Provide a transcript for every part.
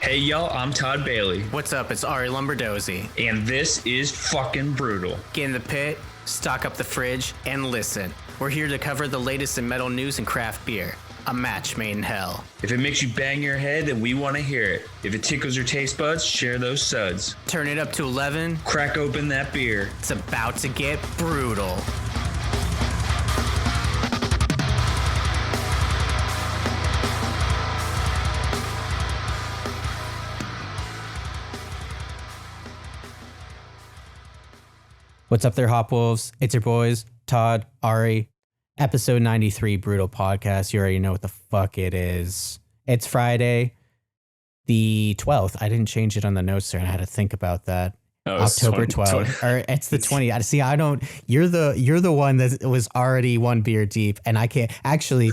Hey y'all, I'm Todd Bailey. What's up? It's Arie Lumberdozy. And this is fucking Brewtal. Get in the pit, stock up the fridge, and listen. We're here to cover the latest in metal news and craft beer. A match made in hell. If it makes you bang your head, then we want to hear it. If it tickles your taste buds, share those suds. Turn it up to 11. Crack open that beer. It's about to get brutal. What's up there, Hopwolves? It's your boys, Todd, Arie. Episode 93 Brewtal Podcast. You already know what the fuck it is. It's Friday, the 12th. I didn't change it on the notes there, and I had to think about that. Oh, October 12th. Or it's the 20th. See, I don't. You're the one that was already one beer deep, and I can't. Actually,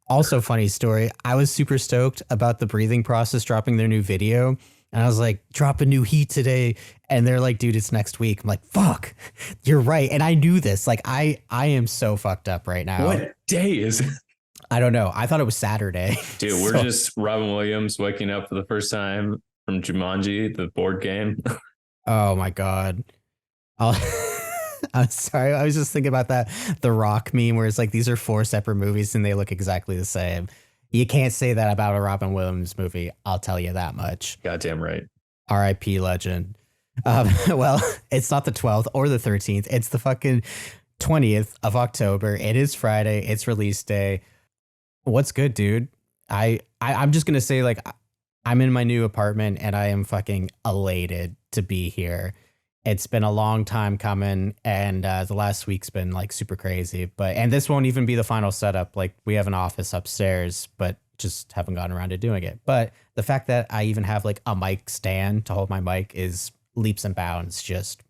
also funny story. I was super stoked about the Breathing Process dropping their new video. And I was like, drop a new heat today. And they're like, dude, it's next week. I'm like, fuck, you're right. And I knew this. Like, I am so fucked up right now. What day is it? I don't know. I thought it was Saturday. Dude, we're just Robin Williams waking up for the first time from Jumanji, the board game. Oh, my God. I'm sorry. I was just thinking about that. The Rock meme where it's like, these are 4 separate movies and they look exactly the same. You can't say that about a Robin Williams movie. I'll tell you that much. Goddamn right. R.I.P. legend. Well, it's not the 12th or the 13th. It's the fucking 20th of October. It is Friday. It's release day. What's good, dude? I'm just going to say, like, I'm in my new apartment and I am fucking elated to be here. It's been a long time coming, and the last week's been like super crazy. And this won't even be the final setup. Like, we have an office upstairs, but just haven't gotten around to doing it. But the fact that I even have like a mic stand to hold my mic is leaps and bounds, just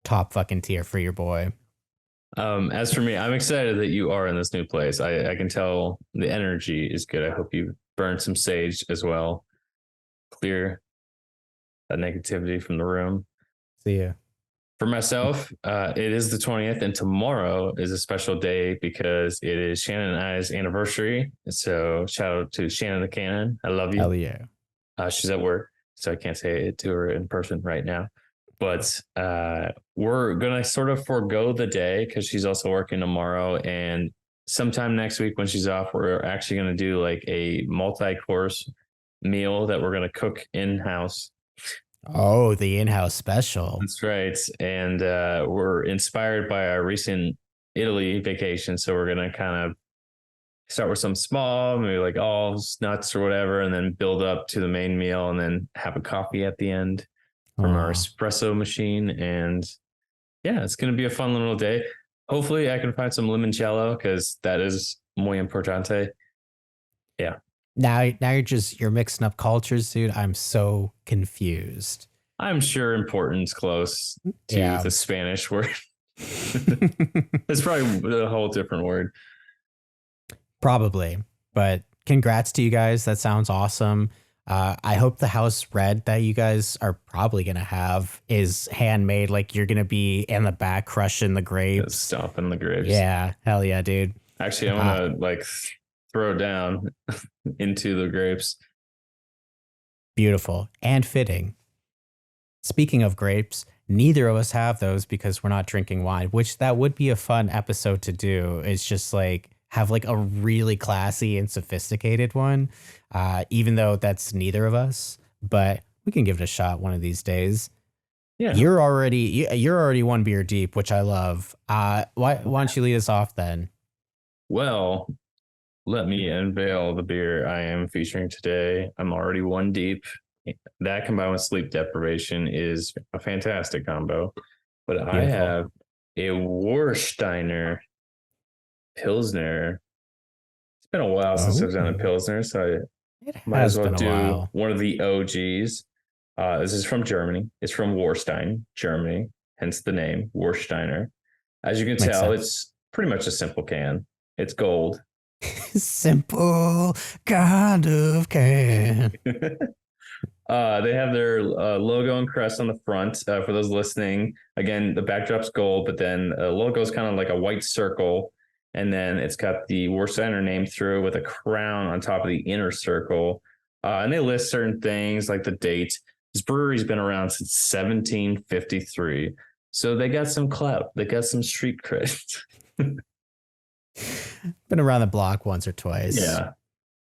top fucking tier for your boy. As for me, I'm excited that you are in this new place. I can tell the energy is good. I hope you burn some sage as well. Clear that negativity from the room. See ya. For myself, it is the 20th, and tomorrow is a special day because it is Shannon and I's anniversary. So shout out to Shannon the Cannon. I love you. Hell yeah. She's at work, so I can't say it to her in person right now. But we're going to sort of forego the day because she's also working tomorrow. And sometime next week when she's off, we're actually going to do like a multi-course meal that we're going to cook in-house. Oh, the in-house special. That's right. And we're inspired by our recent Italy vacation. So we're going to kind of start with some small, maybe like olives, nuts or whatever, and then build up to the main meal and then have a coffee at the end from our espresso machine. And yeah, it's going to be a fun little day. Hopefully I can find some limoncello because that is muy importante. Yeah. Now you're mixing up cultures, dude. I'm so confused. I'm sure important's close to the Spanish word. It's probably a whole different word. Probably, but congrats to you guys. That sounds awesome. I hope the house red that you guys are probably going to have is handmade. Like, you're going to be in the back crushing the grapes. Stomping the grapes. Yeah. Hell yeah, dude. Actually, I'm going to like throw down into the grapes. Beautiful and fitting. Speaking of grapes, neither of us have those because we're not drinking wine, which that would be a fun episode to do. It's just like have like a really classy and sophisticated one, even though that's neither of us. But we can give it a shot one of these days. Yeah, you're already one beer deep, which I love. Why don't you lead us off then? Well, let me unveil the beer I am featuring today. I'm already one deep. That combined with sleep deprivation is a fantastic combo. But beautiful. I have a Warsteiner Pilsner. It's been a while since I've done a Pilsner, so I might as well do one of the OGs. This is from Germany. It's from Warstein, Germany, hence the name Warsteiner. As you can tell, it's pretty much a simple can. It's gold. Simple kind of can. They have their logo and crest on the front. For those listening, again, the backdrop's gold, but then the logo is kind of like a white circle. And then it's got the Warsteiner name through with a crown on top of the inner circle. And they list certain things like the date. This brewery's been around since 1753. So they got some clout. They got some street cred. Been around the block once or twice. Yeah.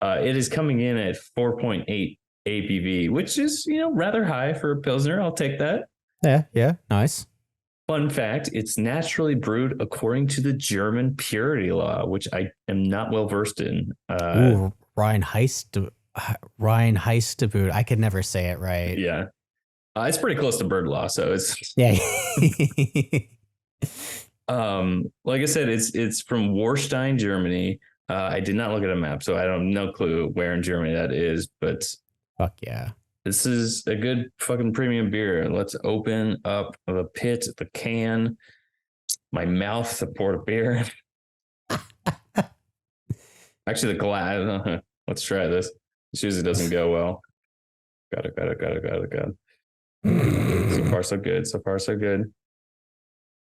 It is coming in at 4.8 ABV, which is, rather high for a Pilsner. I'll take that. Yeah, nice. Fun fact, it's naturally brewed according to the German purity law, which I am not well versed in. Ooh, Ryan Heisteboot. I could never say it right. Yeah. It's pretty close to bird law, so it's Yeah. like I said, it's from Warsteiner, Germany. I did not look at a map, so I don't have no clue where in Germany that is, but Fuck yeah. this is a good fucking premium beer. Let's open up the pit, the can, my mouth to pour the beer. Actually, the glass. Let's try this. This usually doesn't go well. Got it. So far, so good. So far, so good.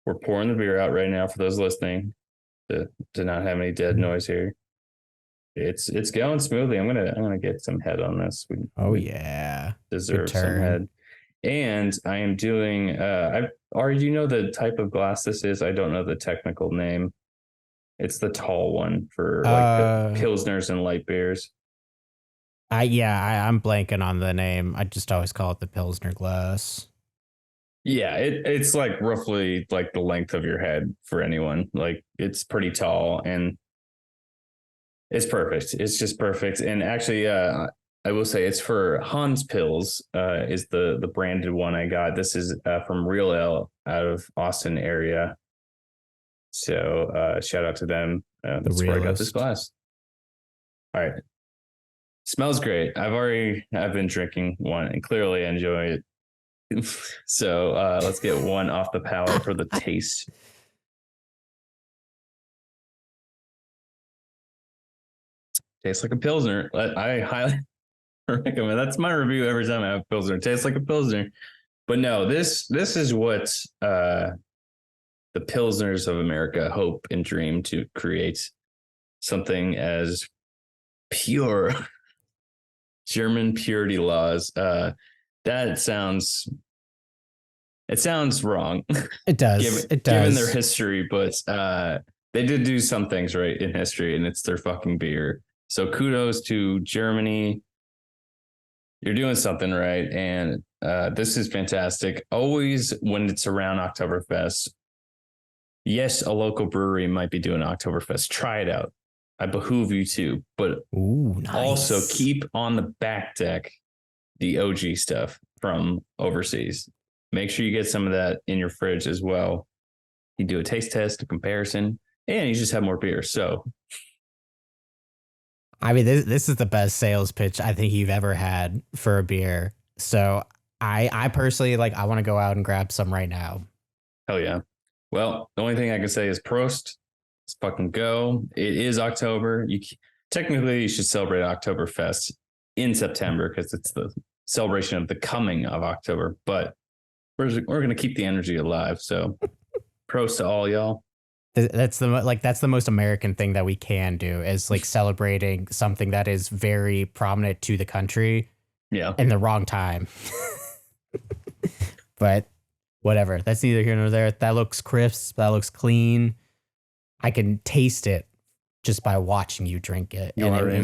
We're pouring the beer out right now for those listening to not have any dead noise here. It's going smoothly. I'm gonna get some head on this. We yeah. deserve some head. And I am doing Arie, do you know the type of glass this is? I don't know the technical name. It's the tall one for like the Pilsners and light beers. I'm blanking on the name. I just always call it the Pilsner glass. Yeah, it's like roughly like the length of your head for anyone. Like it's pretty tall and it's perfect. It's just perfect. And actually, I will say it's for Hans Pils is the branded one I got. This is from Real Ale out of Austin area. So shout out to them. That's where I got this glass. All right. Smells great. I've been drinking one and clearly enjoy it. So let's get one off the palate for the taste. Tastes like a Pilsner. I highly recommend. That's my review every time I have Pilsner. Tastes like a Pilsner. But no, this is what the Pilsners of America hope and dream to create something as pure German purity laws. That sounds wrong. It does. Given their history, but they did do some things right in history, and it's their fucking beer. So kudos to Germany. You're doing something right, and this is fantastic. Always when it's around Oktoberfest, yes, a local brewery might be doing Oktoberfest. Try it out. I behoove you to, but nice. Also keep on the back deck the OG stuff from overseas. Make sure you get some of that in your fridge as well. You do a taste test, a comparison, and you just have more beer. So, I mean, this is the best sales pitch I think you've ever had for a beer. So I personally I want to go out and grab some right now. Hell yeah. Well, the only thing I can say is Prost. Let's fucking go. It is October. Technically you should celebrate Oktoberfest in September because it's the celebration of the coming of October, but we're going to keep the energy alive. So Prost to all y'all. That's the most American thing that we can do is celebrating something that is very prominent to the country. Yeah. In the wrong time. But whatever. That's neither here nor there. That looks crisp. That looks clean. I can taste it just by watching you drink it. I already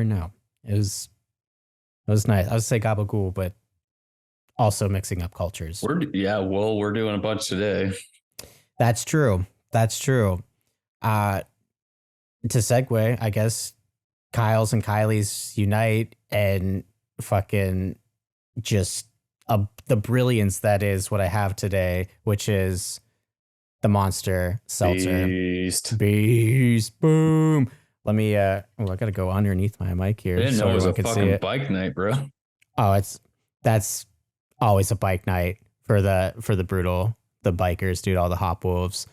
know. It was nice. I would say gabagool, but also mixing up cultures. We're doing a bunch today. That's true. To segue, I guess Kyle's and Kylie's unite and fucking just the brilliance that is what I have today, which is the Monster Seltzer. Beast. Boom. Let me I gotta go underneath my mic here. I didn't know it was a fucking bike night, bro. Oh, that's always a bike night for the Brewtal, the bikers, dude, all the Hopwolves.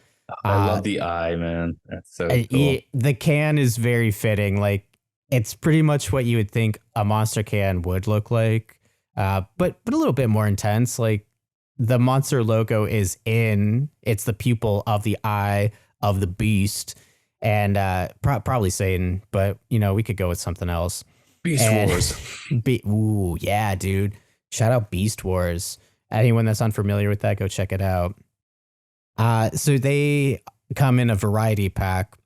I love the eye, man. That's so cool. The can is very fitting. It's pretty much what you would think a Monster can would look like. But a little bit more intense. The Monster logo it's the pupil of the eye of the beast, and probably Satan, but we could go with something else. Beast And- Wars. Ooh, yeah, dude. Shout out Beast Wars. Anyone that's unfamiliar with that, go check it out. So they come in a variety pack,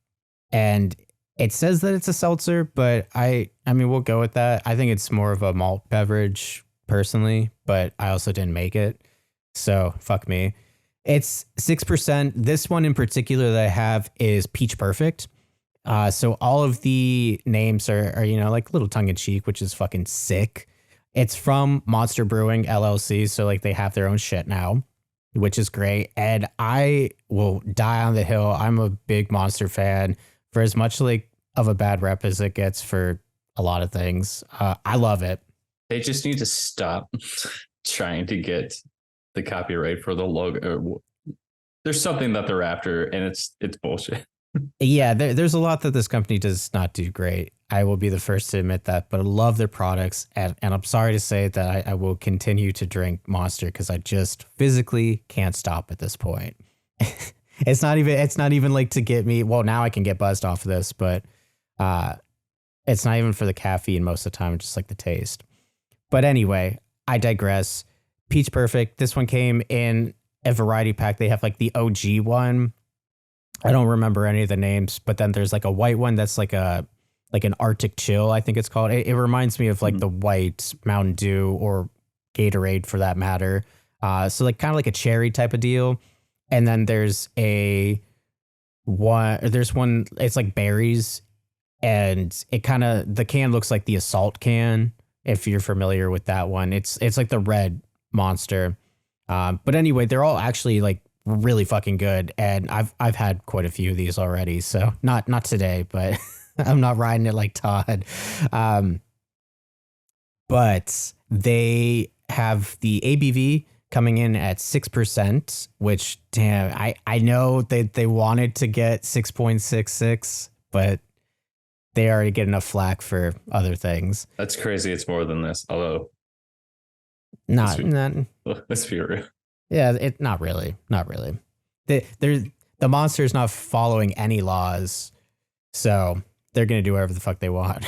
and it says that it's a seltzer, but I mean, we'll go with that. I think it's more of a malt beverage personally, but I also didn't make it, so fuck me. It's 6%. This one in particular that I have is Peach Perfect. So all of the names are you know, like, little tongue in cheek, which is fucking sick. It's from Monster Brewing LLC, so like they have their own shit now, which is great. And I will die on the hill. I'm a big Monster fan, for as much like of a bad rep as it gets for a lot of things. I love it. They just need to stop trying to get the copyright for the logo. There's something that they're after, and it's bullshit. Yeah, there's a lot that this company does not do great. I will be the first to admit that, but I love their products. And I'm sorry to say that I will continue to drink Monster because I just physically can't stop at this point. It's not even like to get me. Well, now I can get buzzed off of this, but it's not even for the caffeine most of the time. It's just like the taste. But anyway, I digress. Peach Perfect. This one came in a variety pack. They have like the OG one. I don't remember any of the names, but then there's like a white one that's like an Arctic Chill, I think it's called. It reminds me of like the white Mountain Dew or Gatorade for that matter. So like kind of like a cherry type of deal. And then there's one, it's like berries, and the can looks like the Assault can, if you're familiar with that one. It's like the red Monster. But anyway, they're all actually like really fucking good, and I've had quite a few of these already, so not today, but I'm not riding it like Todd. But they have the ABV coming in at 6%, which, damn, I know they wanted to get 6.66, but they already get enough flack for other things. That's crazy. It's more than this. Although, Not let's be real. Yeah, not really. The Monster is not following any laws, so they're gonna do whatever the fuck they want.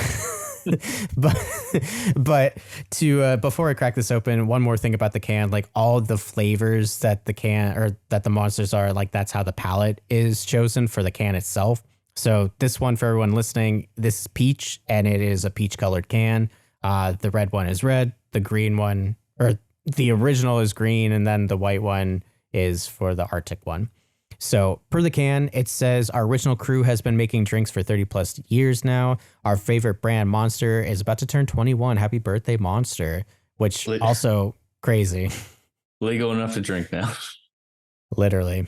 but to before I crack this open, one more thing about the can. Like, all the flavors that the Monsters are, like, that's how the palette is chosen for the can itself. So this one, for everyone listening, this is peach, and it is a peach colored can. The red one is red. The green one, or the original, is green, and then the white one is for the Arctic one. So per the can, it says, our original crew has been making drinks for 30 plus years now. Our favorite brand, Monster, is about to turn 21. Happy birthday, Monster. Which also crazy. Legal enough to drink now. Literally.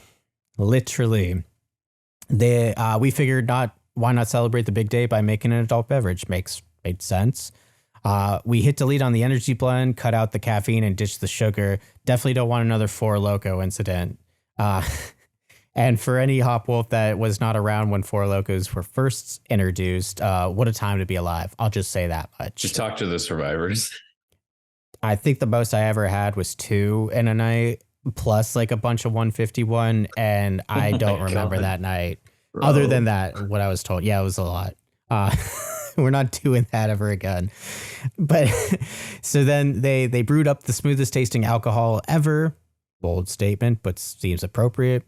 We figured why not celebrate the big day by making an adult beverage? Made sense. We hit delete on the energy blend, cut out the caffeine, and ditched the sugar. Definitely don't want another Four Loko incident. And for any Hopwolf that was not around when Four Lokos were first introduced, what a time to be alive. I'll just say that much. Just talk to the survivors. I think the most I ever had was 2 in a night, plus like a bunch of 151, and I don't remember that night. Bro. Other than that, what I was told, yeah, it was a lot. We're not doing that ever again. But so then they brewed up the smoothest tasting alcohol ever. Bold statement, but seems appropriate.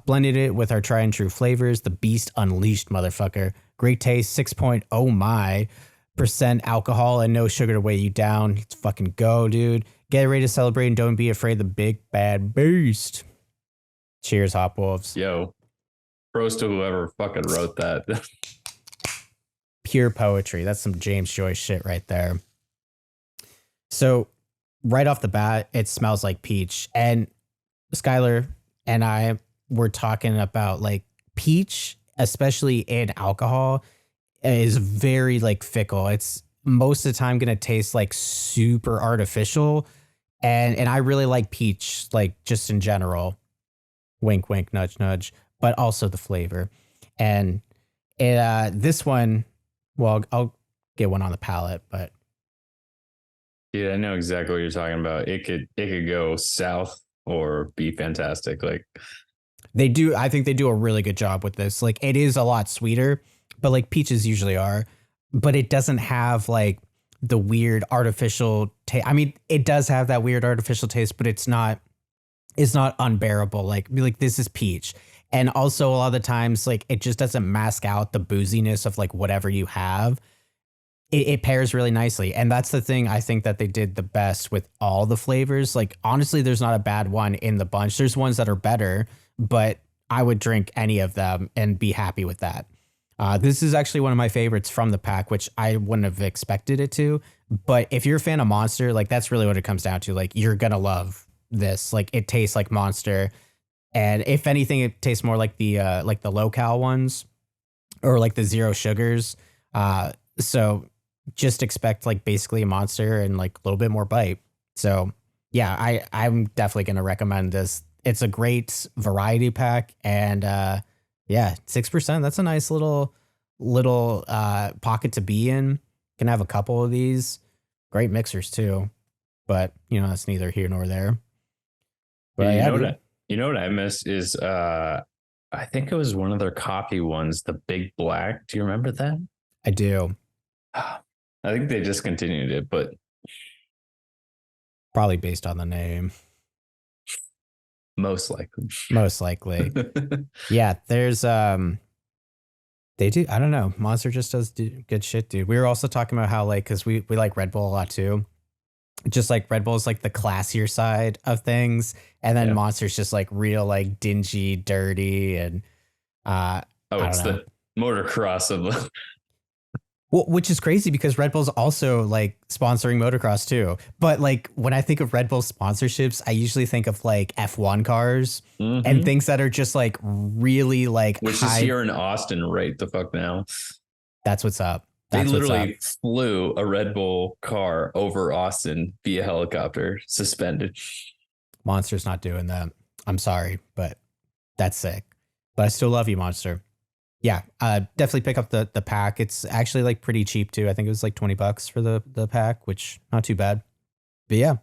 Blended it with our tried and true flavors. The Beast Unleashed, motherfucker. Great taste, 6% alcohol and no sugar to weigh you down. Let's fucking go, dude. Get ready to celebrate and don't be afraid of the big bad beast. Cheers, Hopwolves. Yo, pros to whoever fucking wrote that. Pure poetry. That's some James Joyce shit right there. So right off the bat, it smells like peach. And Skylar and I were talking about, like, peach, especially in alcohol, is very like fickle. It's most of the time going to taste like super artificial. And I really like peach, like, just in general. Wink, wink, nudge, nudge. But also the flavor. And this one, well, I'll get one on the palate, but. Yeah, I know exactly what you're talking about. It could go south or be fantastic. Like, I think they do a really good job with this. Like, it is a lot sweeter, but like peaches usually are. but it doesn't have like the weird artificial taste. I mean, it does have that weird artificial taste, but it's not unbearable. Like this is peach. And also a lot of the times, like, it just doesn't mask out the booziness of like whatever you have. It pairs really nicely. And that's the thing I think that they did the best with all the flavors. Like, honestly, there's not a bad one in the bunch. There's ones that are better, but I would drink any of them and be happy with that. This is actually one of my favorites from the pack, which I wouldn't have expected it to. But if you're a fan of Monster, like, that's really what it comes down to. Like, you're going to love this. Like, it tastes like Monster. And if anything, it tastes more like the low-cal ones or like the zero sugars. So just expect like basically a Monster and like a little bit more bite. So yeah, I'm definitely going to recommend this. It's a great variety pack. And yeah, 6%. That's a nice little pocket to be in. Can have a couple of these. Great mixers too. But, you know, that's neither here nor there. But you know what I miss is I think it was one of their coffee ones, the Big Black. Do you remember that? I do. I think they discontinued it, but probably based on the name. Most likely. Yeah, there's they do, I don't know. Monster just does good shit, dude. We were also talking about how, like, because we like Red Bull a lot too. Just like Red Bull is like the classier side of things, and then Monster's just like real like dingy, dirty, and it's the motocross of the well, which is crazy because Red Bull's also like sponsoring motocross too. But like when I think of Red Bull sponsorships, I usually think of like F1 cars and things that are just like really like which is here in Austin right the fuck now. That's what's up. They literally flew a Red Bull car over Austin via helicopter, suspended. Monster's not doing that. I'm sorry, but that's sick. But I still love you, Monster. Yeah, definitely pick up the pack. It's actually like pretty cheap too. I think it was like $20 for the pack, which not too bad. But yeah,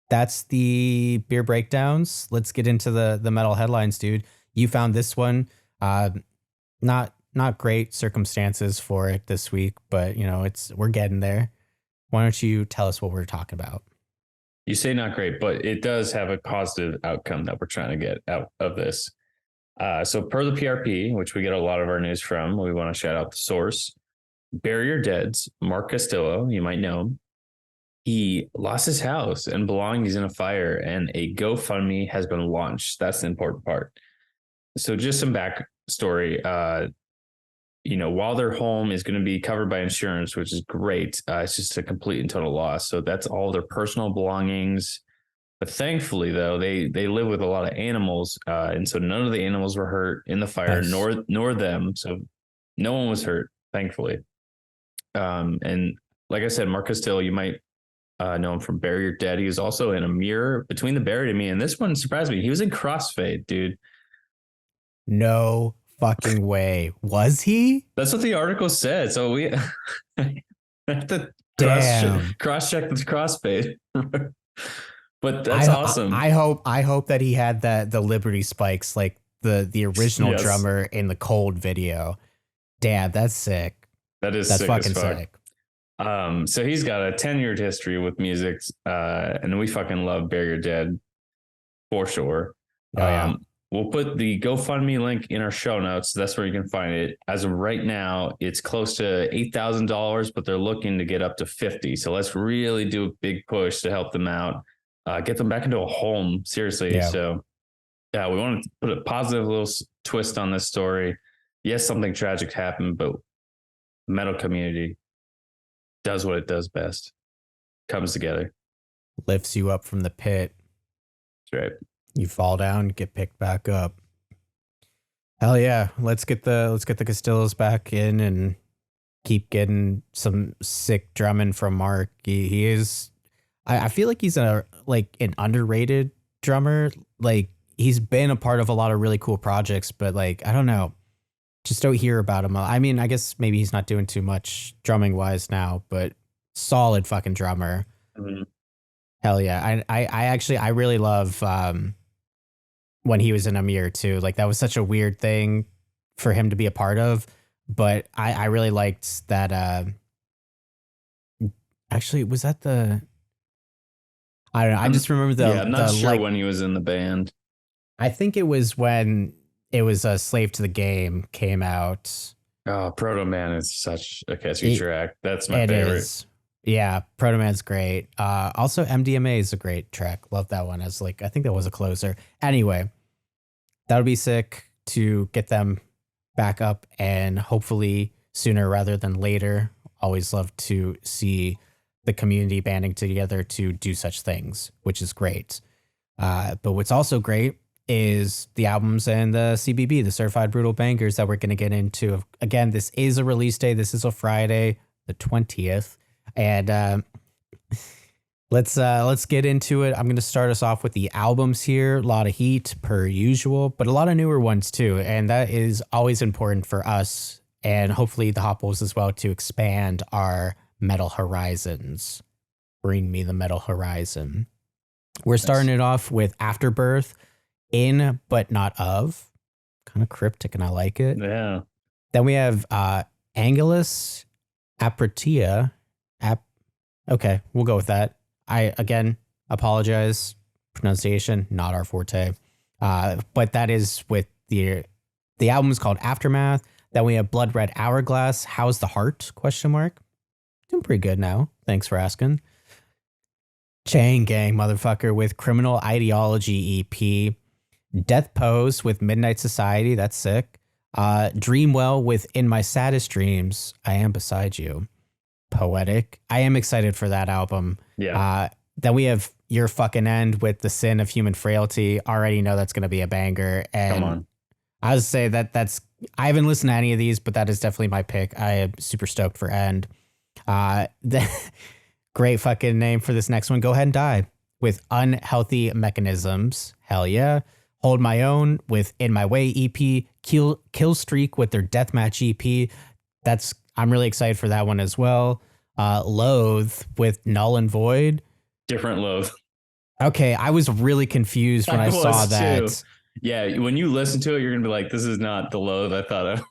that's the beer breakdowns. Let's get into the metal headlines, dude. You found this one. Not great circumstances for it this week, but you know, we're getting there. Why don't you tell us what we're talking about? You say not great, but it does have a positive outcome that we're trying to get out of this. So per the PRP, which we get a lot of our news from, we want to shout out the source. Bury Your Dead's Mark Castillo, you might know him. He lost his house and belongings in a fire, and a GoFundMe has been launched. That's the important part. So just some backstory. You know, while their home is going to be covered by insurance, which is great, it's just a complete and total loss. So that's all their personal belongings. But thankfully, though, they live with a lot of animals, and so none of the animals were hurt in the fire, nice. nor them. So no one was hurt, thankfully. And like I said, Marcus Till, you might know him from Bury Your Dead. He was also in A Mirror Between the Buried and Me, and this one surprised me. He was in Crossfade, dude. No fucking way. Was he? That's what the article said. So we have to cross-check the Crossfade. But that's awesome. I hope that he had the Liberty spikes like the original drummer in the Cold video. Damn, that's sick. That's sick fucking sick. So he's got a 10-year history with music, and we fucking love Bury Your Dead for sure. Oh, yeah. We'll put the GoFundMe link in our show notes. That's where you can find it. As of right now, it's close to $8,000, but they're looking to get up to 50. So let's really do a big push to help them out. Get them back into a home, seriously. Yeah. So, yeah, we want to put a positive little twist on this story. Yes, something tragic happened, but the metal community does what it does best. Comes together. Lifts you up from the pit. That's right. You fall down, get picked back up. Hell yeah. Let's get the Castillos back in and keep getting some sick drumming from Mark. He is... I feel like he's an underrated drummer. Like, he's been a part of a lot of really cool projects, but like, I don't know, just don't hear about him. I mean, I guess maybe he's not doing too much drumming wise now, but solid fucking drummer. Mm-hmm. Hell yeah. I really love when he was in A Mirror too. Like, that was such a weird thing for him to be a part of, but I really liked that. Actually, was that the? I don't know. I just remember Yeah, I'm not the sure like. when he was in the band. I think it was when it was a Slave to the Game came out. Oh, Proto Man is such a catchy It, track. That's my it favorite. is. Yeah, Proto Man's great. Also MDMA is a great track. Love that one as like I think that was a closer. Anyway, that would be sick to get them back up and hopefully sooner rather than later. Always love to see the community banding together to do such things, which is great. But what's also great is the albums and the CBB, the Certified Brutal Bangers that we're going to get into. Again, this is a release day. This is a Friday, the 20th. And let's get into it. I'm going to start us off with the albums here. A lot of heat per usual, but a lot of newer ones too. And that is always important for us and hopefully the Hopwolves as well to expand our metal horizons. Bring me the metal horizon. We're starting it off with Afterbirth, In But Not Of. Kind of cryptic and I like it. Yeah. Then we have Angelus Apratia. Okay, we'll go with that. I, again, apologize. Pronunciation, not our forte. But that is with the album is called Aftermath. Then we have Blood Red Hourglass. How's the Heart? Question mark. Doing pretty good now. Thanks for asking. Chain Gang, motherfucker, with Criminal Ideology EP. Death Pose with Midnight Society. That's sick. Dreamwell with In My Saddest Dreams. I Am Beside You. Poetic. I am excited for that album. Yeah. Then we have Your Fucking End with The Sin of Human Frailty. Already know that's going to be a banger. And Come on. I would say that's I haven't listened to any of these, but that is definitely my pick. I am super stoked for End. Great fucking name for this next one. Go Ahead and Die with Unhealthy Mechanisms. Hell yeah. Hold My Own with In My Way EP. Killstreak with their Deathmatch EP. I'm really excited for that one as well. Loathe with Null and Void. Different Loathe. Okay, I was really confused when I saw that. Too. Yeah, when you listen to it, you're gonna be like, "This is not the Loathe I thought of."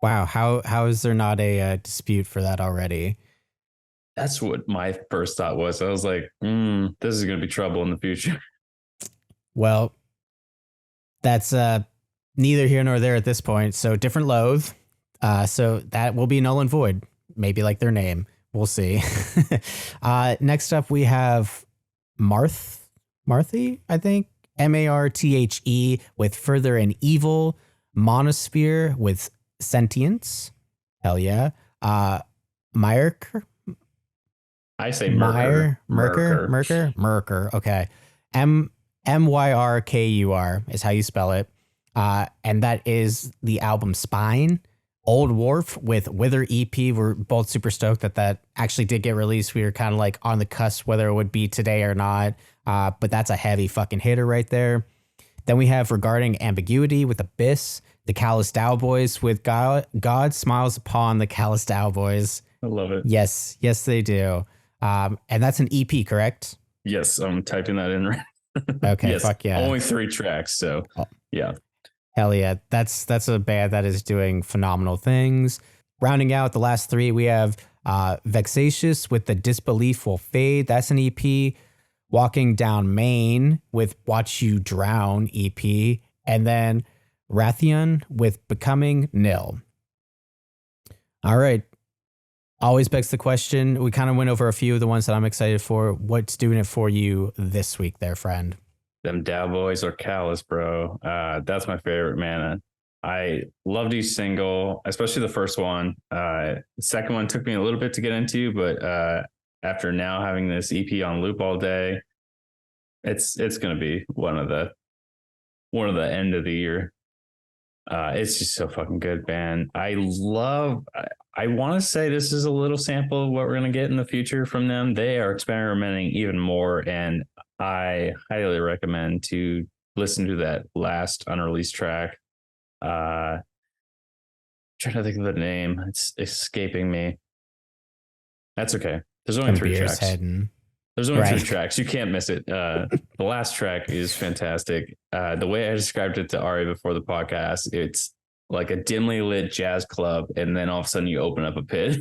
Wow, how is there not a dispute for that already? That's what my first thought was. I was like, "This is gonna be trouble in the future." Well, that's neither here nor there at this point. So different Loathe. So that will be Null and Void. Maybe like their name. We'll see. Next up, we have Marthy, I think. Marthe with Further and Evil. Monosphere with Sentience. Hell yeah. Myrkur. I say Merkur. Myrkur. Okay. Myrkur is how you spell it. And that is the album Spine. Old Wharf with Wither EP. We're both super stoked that actually did get released. We were kind of like on the cusp whether it would be today or not. But that's a heavy fucking hitter right there. Then we have Regarding Ambiguity with Abyss. The Callous Daoboys with God Smiles Upon the Callous Daoboys. I love it. Yes, they do. And that's an EP, correct? Yes, I'm typing that in right. Okay, yes, fuck yeah. Only 3 tracks, so yeah. Hell yeah. That's a band that is doing phenomenal things. Rounding out the last 3, we have Vexatious with The Disbelief Will Fade. That's an EP. Walking Down Main with Watch You Drown EP. And then Rathian with Becoming Nil. All right. Always begs the question. We kind of went over a few of the ones that I'm excited for. What's doing it for you this week there, friend? Them Daoboys are callous, bro. That's my favorite, man. I loved each single, especially the first one. The second one took me a little bit to get into, but after now having this EP on loop all day, it's gonna be one of the end of the year. It's just so fucking good, man. I want to say this is a little sample of what we're gonna get in the future from them. They are experimenting even more, and I highly recommend to listen to that last unreleased track. Trying to think of the name. It's escaping me. That's okay. There's only 3 tracks. There's only 3 tracks. You can't miss it. The last track is fantastic. The way I described it to Arie before the podcast, it's like a dimly lit jazz club, and then all of a sudden you open up a pit.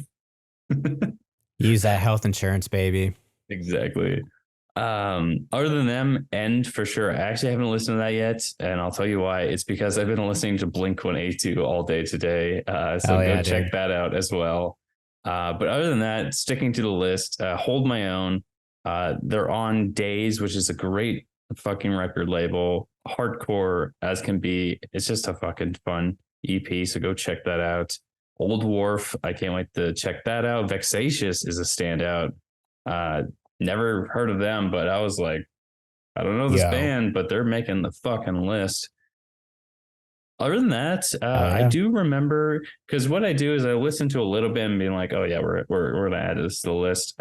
Use that health insurance, baby. Exactly. Other than them, End for sure. I actually haven't listened to that yet, and I'll tell you why. It's because I've been listening to Blink 182 all day today. So go check that out as well. But other than that, sticking to the list, Hold My Own. They're on Days, which is a great fucking record label, hardcore as can be. It's just a fucking fun EP, so go check that out. Old Wharf, I can't wait to check that out. Vexatious is a standout. Never heard of them, but I was like, I don't know this band, but they're making the fucking list. Other than that, I do remember, because what I do is I listen to a little bit and being like, oh yeah, we're gonna add this to the list.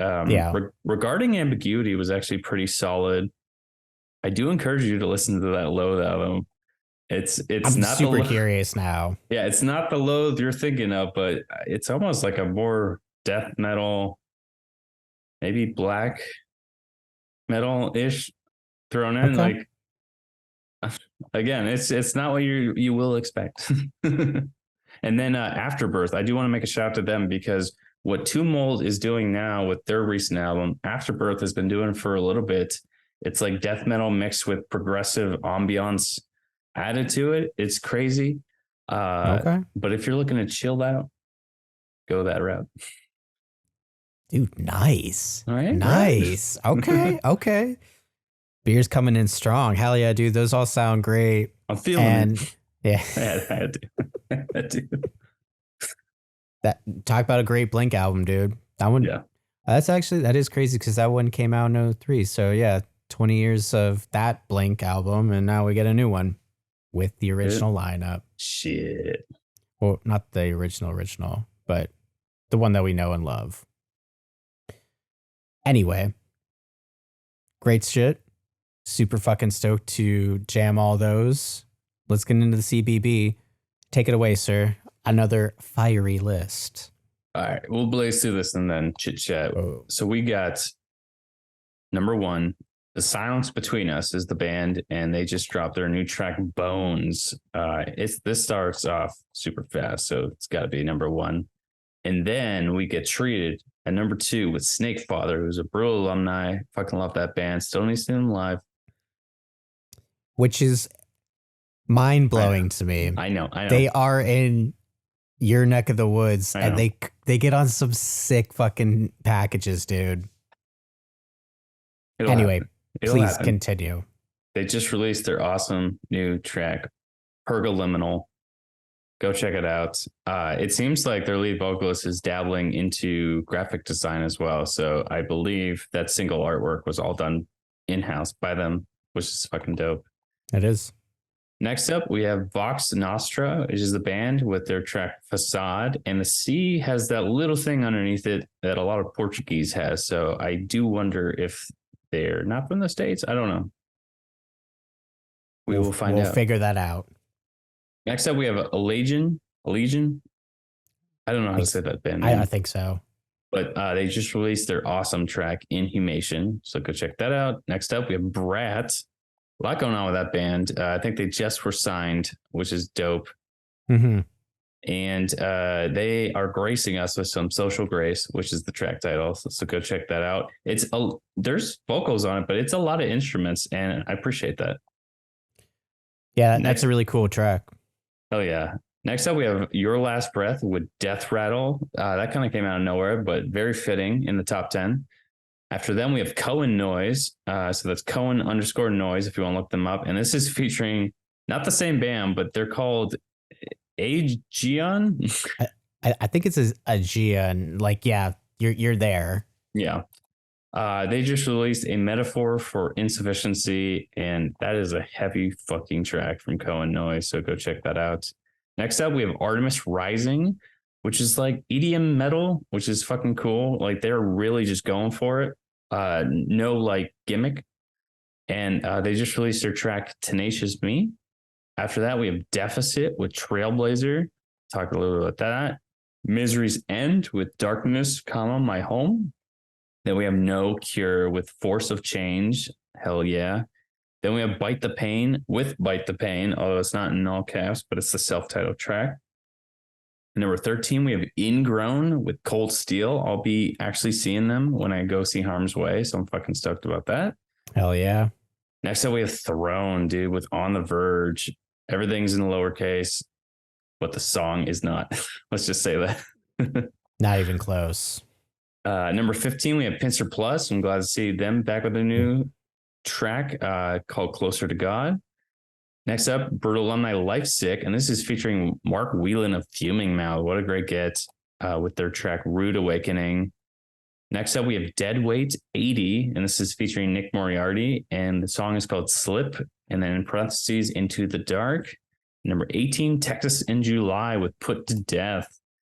Regarding Ambiguity was actually pretty solid. I do encourage you to listen to that Loathe album. I'm not super curious now. Yeah, it's not the Loathe you're thinking of, but it's almost like a more death metal, maybe black metal ish thrown in. Okay. Like, again, it's not what you will expect. And then Afterbirth, I do want to make a shout out to them, because what Two Mold is doing now with their recent album, Afterbirth has been doing for a little bit. It's like death metal mixed with progressive ambiance added to it. It's crazy. Okay. But if you're looking to chill out, go that route. Dude, nice. All right, nice. Right. Okay. Okay. Beer's coming in strong. Hell yeah, dude. Those all sound great. I'm feeling it. Yeah. I had to. Talk about a great Blink album, dude. That one. Yeah. That is crazy, because that one came out in 2003. So yeah, 20 years of that Blink album, and now we get a new one with the original lineup. Shit. Well, not the original, but the one that we know and love. Anyway, great shit. Super fucking stoked to jam all those. Let's get into the CBB. Take it away, sir. Another fiery list. All right, we'll blaze through this and then chit chat. Oh. So we got number 1, The Silence Between Us is the band, and they just dropped their new track Bones. This starts off super fast, so it's got to be number 1. And then we get treated at number 2 with Snakefather, who's a Brewtal alumni. Fucking love that band. Still need to see them live. Which is mind-blowing to me. I know. They are in your neck of the woods, and they get on some sick fucking packages, dude. Anyway, please continue. They just released their awesome new track, Pergoliminal. Go check it out. It seems like their lead vocalist is dabbling into graphic design as well. So I believe that single artwork was all done in-house by them, which is fucking dope. It is. Next up, we have Vox Nostra, which is the band with their track Facade. And the C has that little thing underneath it that a lot of Portuguese has. So I do wonder if they're not from the States. I don't know. We'll find out. We'll figure that out. Next up, we have a Legion. I don't know how to say that band name. I think so. But they just released their awesome track, Inhumation. So go check that out. Next up, we have Brat. A lot going on with that band. I think they just were signed, which is dope. Mm-hmm. And they are gracing us with some Social Grace, which is the track title. So go check that out. There's vocals on it, but it's a lot of instruments, and I appreciate that. Yeah, that's a really cool track. Oh, yeah. Next up, we have Your Last Breath with Death Rattle. That kind of came out of nowhere, but very fitting in the top 10. After them, we have Cohen Noise. So that's Cohen_Noise if you want to look them up. And this is featuring not the same band, but they're called Aegeon. I think it's a Aegeon. Like, yeah, you're there. Yeah. They just released A Metaphor for Insufficiency, and that is a heavy fucking track from Cohen Noise. So go check that out. Next up, we have Artemis Rising, which is like EDM metal, which is fucking cool. Like, they're really just going for it. No like gimmick. And they just released their track Tenacious Me. After that, we have Deficit with Trailblazer. Talk a little bit about that. Misery's End with Darkness, My Home. Then we have No Cure with Force of Change. Hell yeah. Then we have Bite the Pain with Bite the Pain, although it's not in all caps, but it's the self-titled track. Number 13, we have Ingrown with Cold Steel. I'll be actually seeing them when I go see Harm's Way, so I'm fucking stoked about that. Hell yeah. Next up, we have Throne, dude, with On the Verge. Everything's in lowercase, but the song is not. Let's just say that. Not even close. Number 15, we have Pincer Plus. I'm glad to see them back with a new track called Closer to God. Next up, Brewtal Alumni LIFESICK, and this is featuring Mark Whelan of Fuming Mouth. What a great get with their track Rude Awakening. Next up, we have Deadweight 80, and this is featuring Nick Moriarty, and the song is called Slip, and then in parentheses, Into the Dark. Number 18, Texas in July with Put to Death.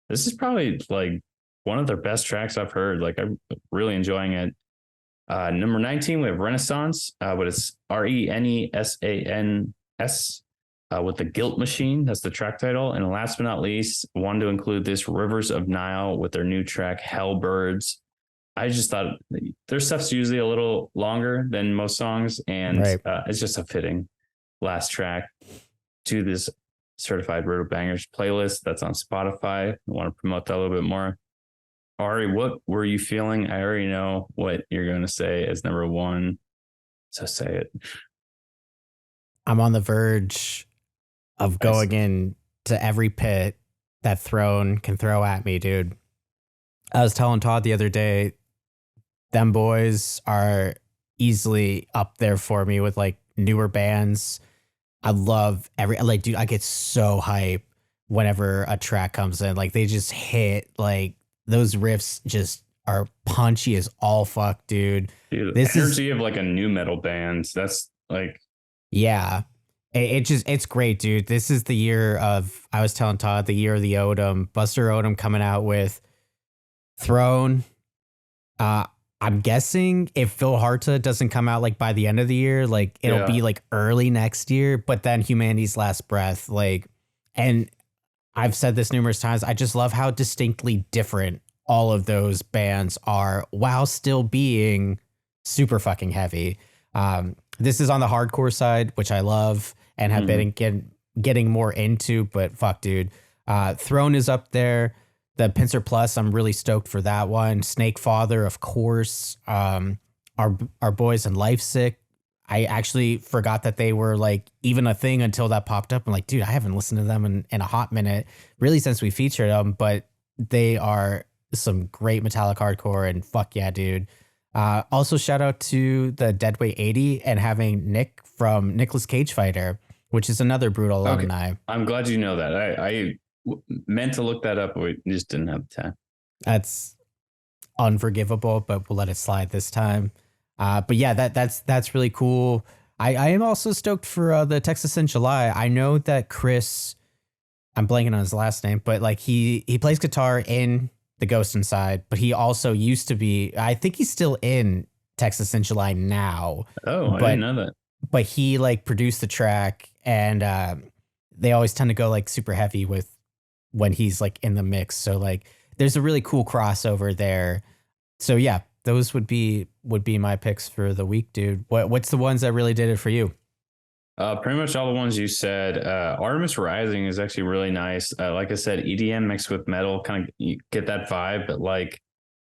This is probably like one of their best tracks I've heard. Like, I'm really enjoying it. Number 19, we have Renaissance, but it's Renesans with the Guilt Machine. That's the track title. And last but not least, wanted to include this Rivers of Nile with their new track Hellbirds. I just thought their stuff's usually a little longer than most songs, and it's just a fitting last track to this Certified Brutal Bangers playlist that's on Spotify. I want to promote that a little bit more. Arie, what were you feeling? I already know what you're going to say as number one, so say it. I'm on the verge of going in to every pit that Throne can throw at me, dude. I was telling Todd the other day, them boys are easily up there for me with like newer bands. I love dude, I get so hype whenever a track comes in. Like, they just hit, like, those riffs just are punchy as all fuck, dude. This energy of like a new metal band. That's like, yeah, it's great, dude. This is the year of, I was telling Todd, the year of the Odom. Buster Odom coming out with Throne. I'm guessing if Phil Harta doesn't come out like by the end of the year, like it'll be like early next year, but then Humanity's Last Breath, like, and I've said this numerous times, I just love how distinctly different all of those bands are while still being super fucking heavy. This is on the hardcore side, which I love and have been getting more into, but fuck, dude. Throne is up there. The Pincer Plus, I'm really stoked for that one. Snake Father, of course. Our boys in LIFESICK. I actually forgot that they were like even a thing until that popped up. I'm like, dude, I haven't listened to them in a hot minute, really, since we featured them. But they are some great metallic hardcore, and fuck yeah, dude. Also, shout out to the Deadweight 80 and having Nick from Nicolas Cage Fighter, which is another Brewtal alumni. I'm glad you know that. I meant to look that up, but we just didn't have the time. That's unforgivable, but we'll let it slide this time. But yeah, that's really cool. I am also stoked for the Texas in July. I know that Chris, I'm blanking on his last name, but like he plays guitar in the Ghost Inside, but he also used to be, I think he's still in Texas in July now. Oh, I didn't know that. But he like produced the track, and they always tend to go like super heavy with when he's like in the mix. So like there's a really cool crossover there. So yeah, those would be my picks for the week, dude. What's the ones that really did it for you? Pretty much all the ones you said. Artemis Rising is actually really nice. Like I said, EDM mixed with metal, kind of you get that vibe, but like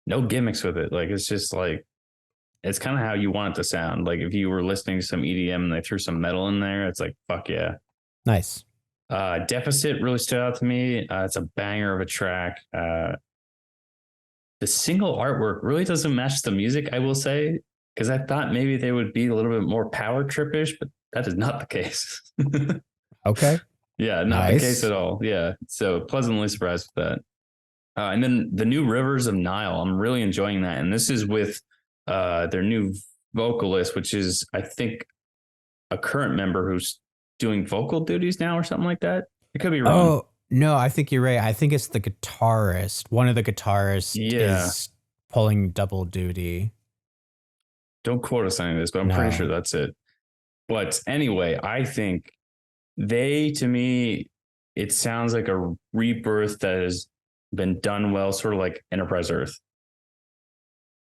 no gimmicks with it. Like it's just like, it's kind of how you want it to sound. Like if you were listening to some EDM and they threw some metal in there, it's like, fuck yeah. Nice. Deficit really stood out to me. It's a banger of a track. The single artwork really doesn't match the music, I will say, because I thought maybe they would be a little bit more power trippish, but that is not the case. Okay. Yeah, not the case at all. Yeah. So pleasantly surprised with that. And then the new Rivers of Nile, I'm really enjoying that. And this is with their new vocalist, which is, I think, a current member who's doing vocal duties now or something like that. It could be wrong. Oh, no, I think you're right. I think it's the guitarist. One of the guitarists is pulling double duty. Don't quote us on this, but I'm pretty sure that's it. But anyway, I think to me, it sounds like a rebirth that has been done well, sort of like Enterprise Earth.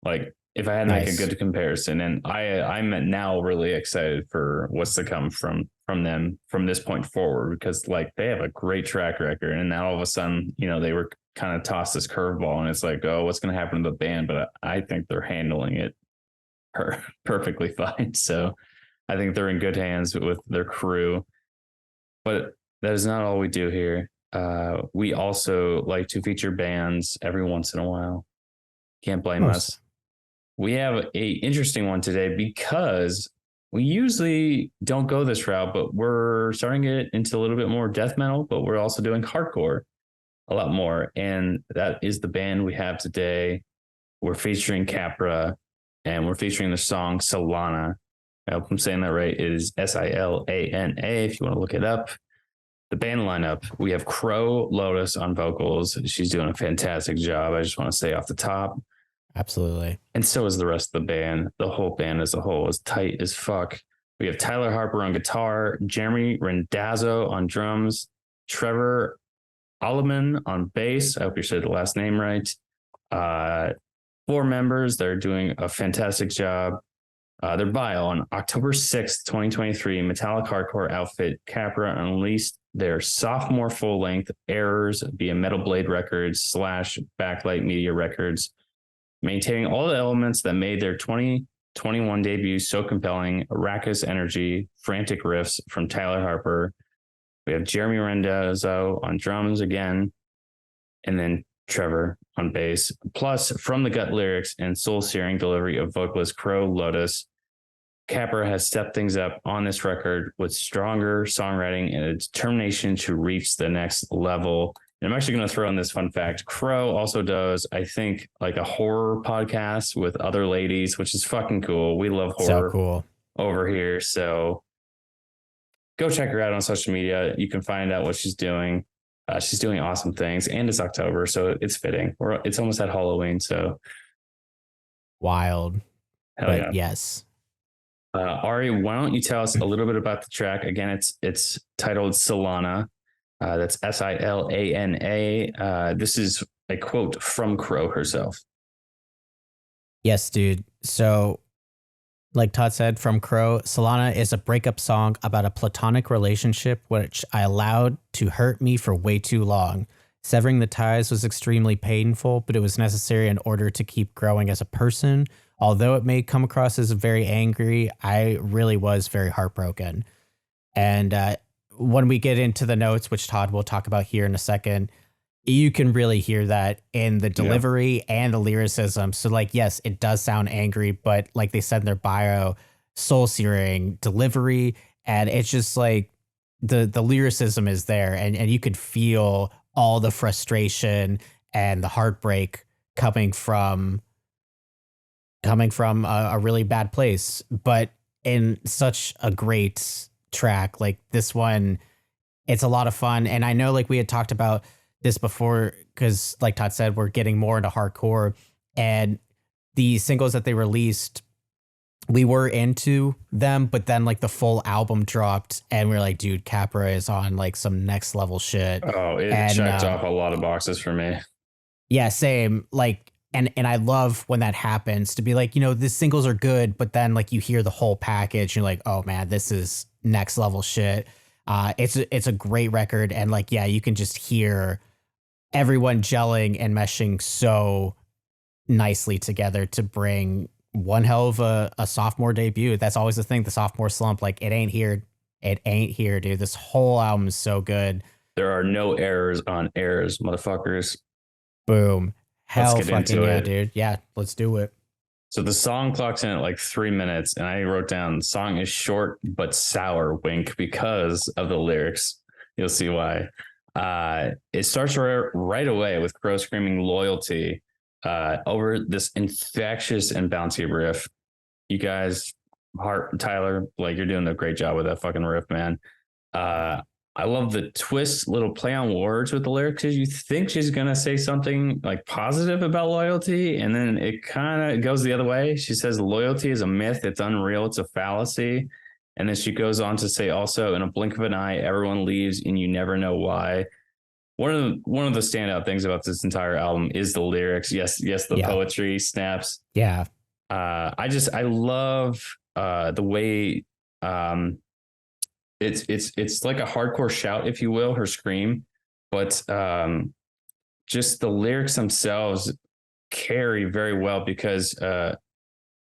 Like if I had to make a Nice. good comparison. And I'm now really excited for what's to come from them from this point forward, because like they have a great track record, and now all of a sudden, you know, they were kind of tossed this curveball, and it's like, oh, what's going to happen to the band? But I think they're handling it perfectly fine. So I think they're in good hands with their crew. But that is not all we do here. We also like to feature bands every once in a while. Can't blame us. We have a interesting one today because we usually don't go this route, but we're starting to get into a little bit more death metal, but we're also doing hardcore a lot more. And that is the band we have today. We're featuring CAPRA, and we're featuring the song SILANA. I hope I'm saying that right. It is SILANA if you want to look it up. The band lineup, we have Crow Lotus on vocals. She's doing a fantastic job. I just want to say off the top. Absolutely. And so is the rest of the band. The whole band as a whole is tight as fuck. We have Tyler Harper on guitar, Jeremy Rendazzo on drums, Trevor Alleman on bass. I hope you said the last name right. 4 members. They're doing a fantastic job. Their bio on October 6th, 2023, metallic hardcore outfit CAPRA unleashed their sophomore full-length Errors via Metal Blade Records / Backlight Media Records, maintaining all the elements that made their 2021 debut so compelling: raucous energy, frantic riffs from Tyler Harper. We have Jeremy Rendazzo on drums again, and then Trevor on bass, plus from the gut lyrics and soul-searing delivery of vocalist Crow Lotus. CAPRA has stepped things up on this record with stronger songwriting and a determination to reach the next level. And I'm actually going to throw in this fun fact. Crow also does, I think, like a horror podcast with other ladies, which is fucking cool. We love horror So cool over here. So go check her out on social media. You can find out what she's doing. She's doing awesome things, and it's October, so it's fitting. It's almost at Halloween, so wild. Hell but yeah. Yes. Arie, why don't you tell us a little bit about the track? Again, it's titled SILANA. That's SILANA. This is a quote from Crow herself. Yes, dude. So, like Todd said, from Crow, SILANA is a breakup song about a platonic relationship which I allowed to hurt me for way too long. Severing the ties was extremely painful, but it was necessary in order to keep growing as a person. Although it may come across as very angry, I really was very heartbroken. And when we get into the notes, which Todd will talk about here in a second, you can really hear that in the delivery and the lyricism. So like, yes, it does sound angry, but like they said in their bio, soul searing delivery. And it's just like the lyricism is there, and you could feel all the frustration and the heartbreak coming from a really bad place, but in such a great track. Like this one, it's a lot of fun. And I know like we had talked about this before, because like Todd said, we're getting more into hardcore, and the singles that they released, we were into them, but then like the full album dropped and we were like, dude, CAPRA is on like some next level shit. Oh, it checked off a lot of boxes for me. Yeah, same. Like, and I love when that happens, to be like, you know, the singles are good, but then like you hear the whole package, and you're like, oh man, this is next level shit. It's a great record, and like, yeah, you can just hear everyone gelling and meshing so nicely together to bring one hell of a sophomore debut. That's always the thing, the sophomore slump. Like it ain't here, dude. This whole album is so good. There are no errors on errors, motherfuckers. Boom. Hell fucking yeah, it. dude. Yeah, let's do it. So the song clocks in at like 3 minutes, and I wrote down the song is short but sour, wink, because of the lyrics. You'll see why. It starts right away with Crow screaming loyalty over this infectious and bouncy riff. You guys, Tyler, like you're doing a great job with that fucking riff, man. I love the twist, little play on words with the lyrics, because you think she's going to say something like positive about loyalty, and then it kind of goes the other way. She says loyalty is a myth. It's unreal. It's a fallacy. And then she goes on to say also, in a blink of an eye, everyone leaves and you never know why. One of the standout things about this entire album is the lyrics. Yes, the poetry snaps. Yeah. I love the way it's like a hardcore shout, if you will, her scream, but just the lyrics themselves carry very well because on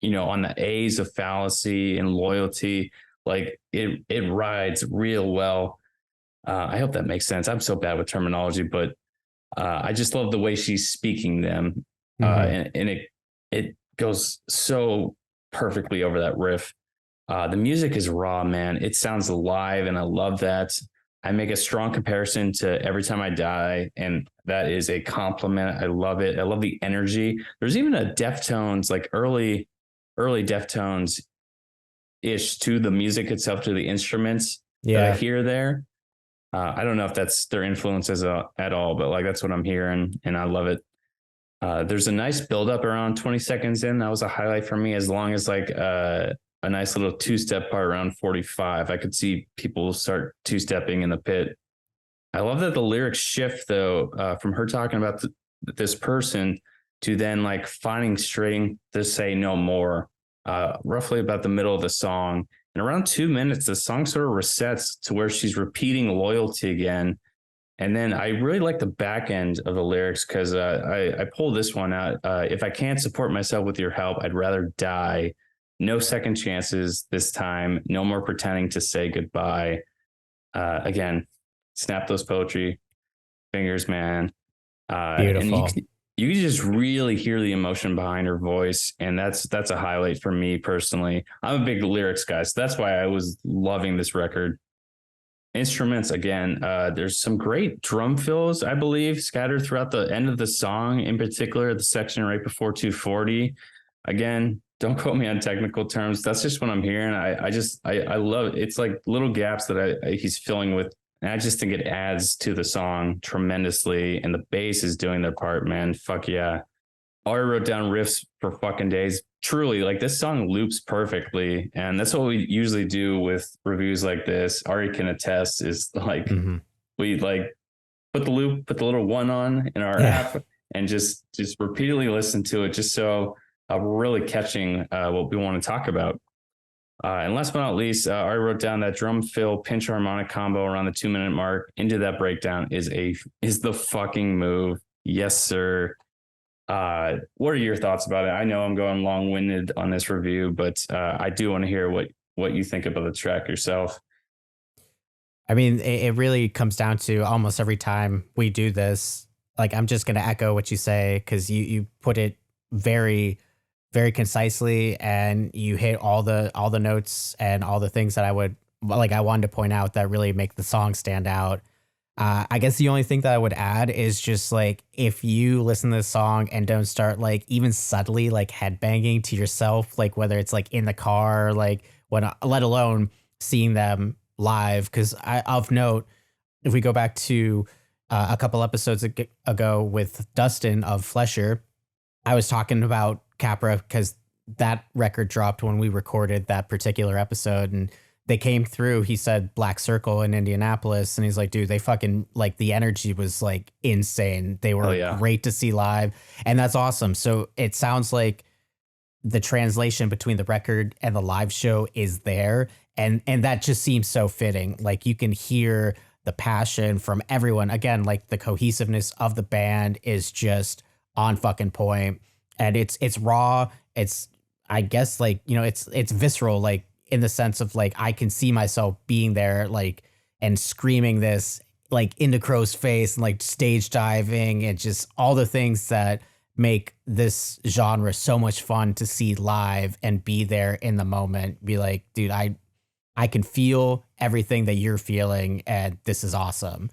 the A's of fallacy and loyalty, like it rides real well. I hope that makes sense. I'm so bad with terminology, but I just love the way she's speaking them, and it goes so perfectly over that riff. The music is raw, man. It sounds alive, and I love that. I make a strong comparison to Every Time I Die, and that is a compliment. I love it. I love the energy. There's even a Deftones, like early Deftones ish to the music itself, to the instruments that I hear there. I don't know if that's their influences at all, but like that's what I'm hearing, and I love it. There's a nice buildup around 20 seconds in. That was a highlight for me, as long as like a nice little two-step part around 45. I could see people start two-stepping in the pit. I love that the lyrics shift, though, from her talking about this person to then like finding strength to say no more, roughly about the middle of the song. And around 2 minutes, the song sort of resets to where she's repeating loyalty again. And then I really like the back end of the lyrics because I pulled this one out. If I can't support myself with your help, I'd rather die. No second chances this time. No more pretending to say goodbye. Again, snap those poetry fingers, man. Beautiful. And you can just really hear the emotion behind her voice, and that's a highlight for me personally. I'm a big lyrics guy, so that's why I was loving this record. Instruments, again, there's some great drum fills, I believe, scattered throughout the end of the song, in particular the section right before 240. Again, don't quote me on technical terms. That's just what I'm hearing. I love it. It's like little gaps that he's filling with. And I just think it adds to the song tremendously. And the bass is doing their part, man. Fuck yeah. Arie wrote down riffs for fucking days. Truly, like this song loops perfectly. And that's what we usually do with reviews like this. Arie can attest, is like we like put the little one on in our app and just repeatedly listen to it just so we're really catching what we want to talk about. And last but not least, Arie wrote down that drum fill pinch harmonic combo around the 2 minute mark into that breakdown is the fucking move. Yes, sir. What are your thoughts about it? I know I'm going long winded on this review, but I do want to hear what you think about the track yourself. I mean, it really comes down to almost every time we do this. Like, I'm just going to echo what you say, because you put it very, very concisely, and you hit all the notes and all the things that I wanted to point out that really make the song stand out. I guess the only thing that I would add is just like, if you listen to this song and don't start like even subtly like headbanging to yourself, like whether it's like in the car, like when, let alone seeing them live. Because of note, if we go back to a couple episodes ago with Dustin of Flesher, I was talking about CAPRA because that record dropped when we recorded that particular episode, and they came through. He said Black Circle in Indianapolis, and he's like, dude, they fucking, like, the energy was like insane. They were great to see live, and that's awesome. So it sounds like the translation between the record and the live show is there, and that just seems so fitting. Like, you can hear the passion from everyone. Again, like the cohesiveness of the band is just on fucking point. And it's raw. It's, I guess, like, you know, it's visceral, like in the sense of like, I can see myself being there, like, and screaming this like into Crow's face and like stage diving and just all the things that make this genre so much fun to see live and be there in the moment. Be like, dude, I can feel everything that you're feeling, and this is awesome.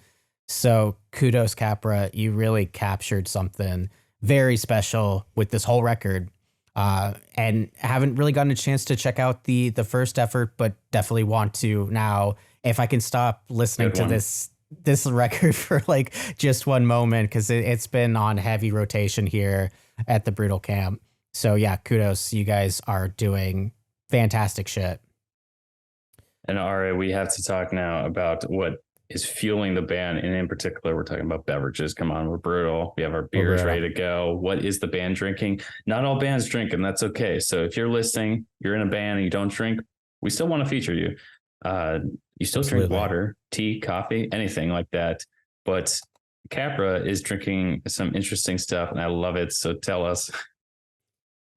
So kudos, CAPRA. You really captured something very special with this whole record, and haven't really gotten a chance to check out the first effort, but definitely want to now. If I can stop listening to this record for like just one moment, because it's been on heavy rotation here at the Brewtal camp. So yeah, kudos. You guys are doing fantastic shit. And Arie, we have to talk now about what is fueling the band. And in particular, we're talking about beverages. Come on, we're Brewtal. We have our We're beers Brewtal. ready to go. What is the band drinking? Not all bands drink, and that's okay. So if you're listening, you're in a band and you don't drink, we still want to feature you. You still drink water, tea, coffee, anything like that. But CAPRA is drinking some interesting stuff, and I love it. So tell us.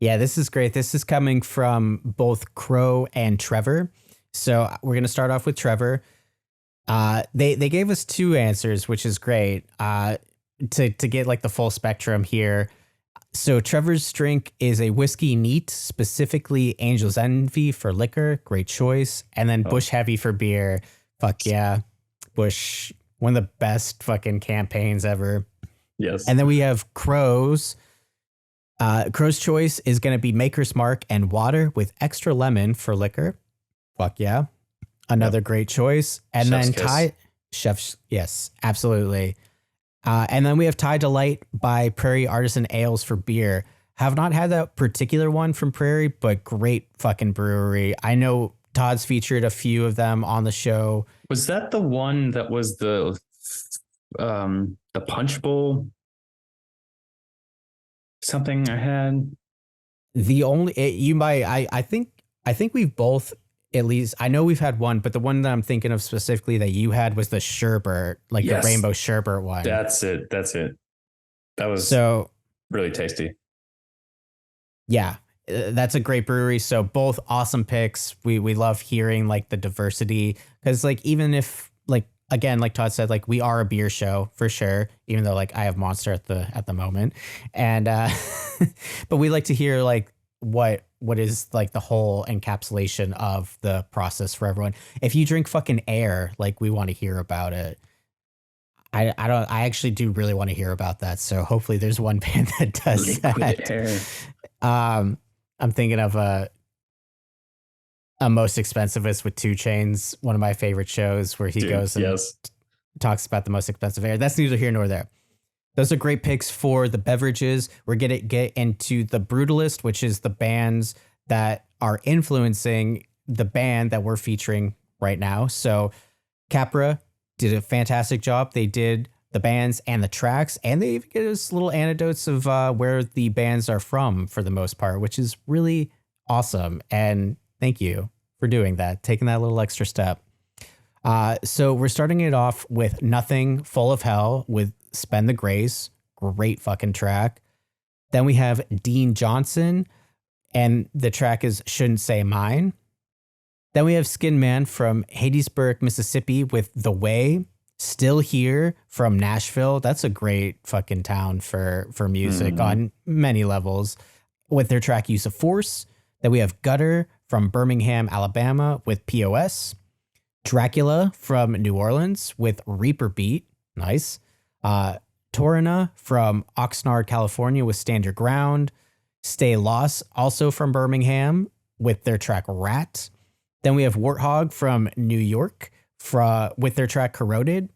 Yeah, this is great. This is coming from both Crow and Trevor. So we're going to start off with Trevor. They gave us two answers, which is great, to get like the full spectrum here. So Trevor's drink is a whiskey neat, specifically Angel's Envy for liquor. Great choice. And then Bush Heavy for beer. Fuck yeah. Bush, one of the best fucking campaigns ever. Yes. And then we have Crow's. Crow's choice is going to be Maker's Mark and water with extra lemon for liquor. Fuck yeah. Another great choice. And Chef's then kiss. Thai Chef's. Yes, absolutely. And then we have Thai Delight by Prairie Artisan Ales for beer. Have not had that particular one from Prairie, but great fucking brewery. I know Todd's featured a few of them on the show. Was that the one that was the punch bowl? Something I had. The only I think we've both, at least I know we've had one, but the one that I'm thinking of specifically that you had was the sherbet, like Yes. the rainbow sherbet one. That's it. That was So really tasty. yeah, that's a great brewery. So both awesome picks. We love hearing like the diversity, because like even if like, again, like Todd said, like we are a beer show for sure, even though like I have Monster at the moment. And but we like to hear like what is like the whole encapsulation of the process for everyone. If you drink fucking air, like we want to hear about it. I actually do really want to hear about that. So hopefully there's one band that does that. Air. I'm thinking of a Most Expensivest with 2 Chainz, one of my favorite shows where he goes and talks about the most expensive air. That's neither here nor there. Those are great picks for the beverages. We're going to get into the Brutalist, which is the bands that are influencing the band that we're featuring right now. So CAPRA did a fantastic job. They did the bands and the tracks, and they even give us little anecdotes of where the bands are from for the most part, which is really awesome. And thank you for doing that, taking that little extra step. So we're starting it off with Nothing Full of Hell with Spend the Grace. Great fucking track. Then we have Dean Johnson, and the track is Shouldn't Say Mine. Then we have Skin Man from Hadesburg, Mississippi with The Way. Still Here from Nashville. That's a great fucking town for music on many levels, with their track Use of Force. Then we have Gutter from Birmingham, Alabama with POS. Dracula from New Orleans with Reaper Beat. Nice. Torina from Oxnard, California with Stand Your Ground. Stay Lost, also from Birmingham, with their track Rat. Then we have Warthog from New York with their track Corroded.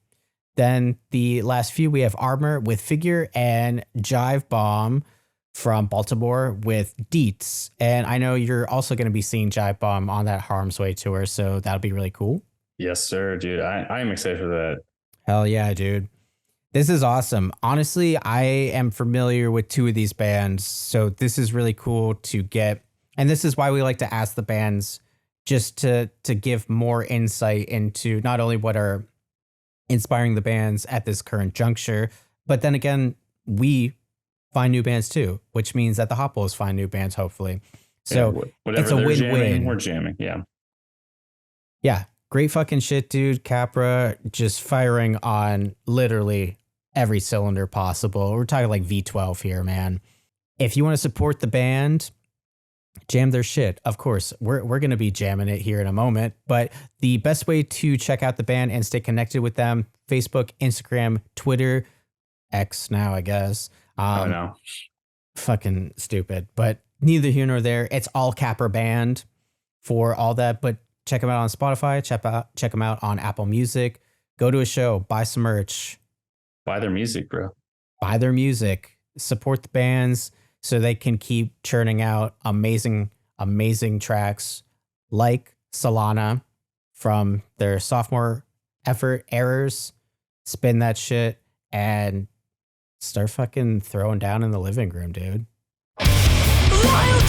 Then the last few, we have Armor with Figure, and Jive Bomb from Baltimore with Deets. And I know you're also going to be seeing Jive Bomb on that Harm's Way tour, so that'll be really cool. Yes, sir, dude. I'm excited for that. Hell yeah, dude. This is awesome. Honestly, I am familiar with 2 of these bands, so this is really cool to get. And this is why we like to ask the bands, just to give more insight into not only what are inspiring the bands at this current juncture, but then again, we find new bands too, which means that the Hopwolves find new bands, hopefully. So it's a win-win. We're jamming. Yeah. Yeah. Great fucking shit, dude. CAPRA just firing on literally every cylinder possible. We're talking like V12 here, man. If you want to support the band, jam their shit. Of course, we're going to be jamming it here in a moment, but the best way to check out the band and stay connected with them, Facebook, Instagram, Twitter, X now, I guess. Oh, no. Fucking stupid, but neither here nor there. It's all CAPRA Band for all that, but check them out on Spotify. Check them out on Apple Music. Go to a show, buy some merch. Buy their music, bro. Buy their music. Support the bands so they can keep churning out amazing, amazing tracks like SILANA from their sophomore effort, errors, spin that shit, and start fucking throwing down in the living room, dude. Wild